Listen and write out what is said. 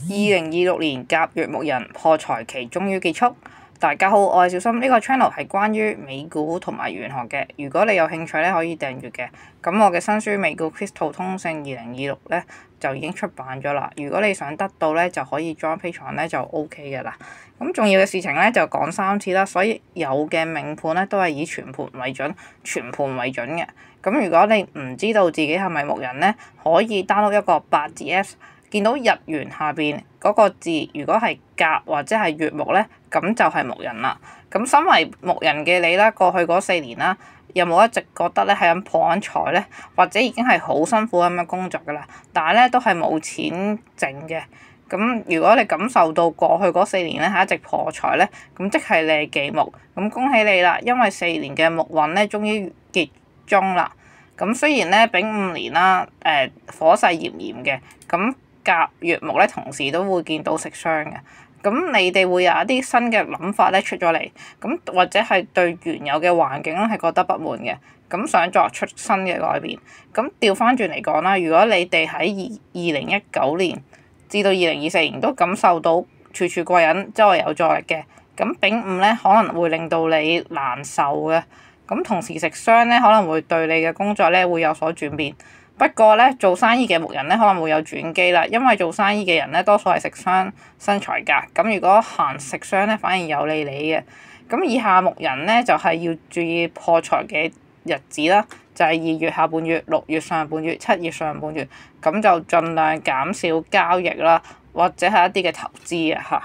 2026年甲乙木人破財期終於結束。大家好，我係小心，呢個 channel 係關於美股同埋玄學嘅。如果你有興趣咧，可以訂閱嘅。咁我嘅新書《美股 Crystal 通勝2026》咧就已經出版咗啦。如果你想得到咧，就可以 join Patreon 咧就 OK 嘅啦。咁重要嘅事情咧就講3次啦，所以有嘅命盤咧都係以全盤為準，全盤為準嘅。咁如果你唔知道自己係咪木人咧，可以 download 一個八字 Apps。見到日元下邊嗰個字，如果係甲或者係乙木咧，咁就係木人啦。咁身為木人嘅你啦，過去嗰4年啦，有冇一直覺得咧係咁破緊財咧，或者已經係好辛苦咁樣工作㗎啦，但係咧都係冇錢剩嘅。咁如果你感受到過去嗰4年咧係一直破財咧，咁即係你係忌木，咁恭喜你啦，因為4年嘅木運咧終於結中啦。咁雖然咧丙午年啦，火勢炎炎嘅，咁甲乙木咧同時都會見到食傷嘅，咁你哋會有一啲新嘅諗法咧出咗嚟，咁或者係對原有嘅環境咧係覺得不滿嘅，咁想作出新嘅改變。咁調翻轉嚟講啦，如果你哋喺2019年至到2024年都感受到處處貴人，周圍有助力嘅，咁丙午咧可能會令到你難受嘅，咁同時食傷咧可能會對你嘅工作咧會有所轉變。不過咧，做生意嘅木人咧可能會有轉機啦，因為做生意嘅人咧多數係食傷生財格，咁如果行食傷咧反而有利你嘅。咁以下木人咧就係要注意破財嘅日子啦，就係2月下半月、6月上半月、7月上半月，咁就盡量減少交易啦，或者係一啲嘅投資啊嚇。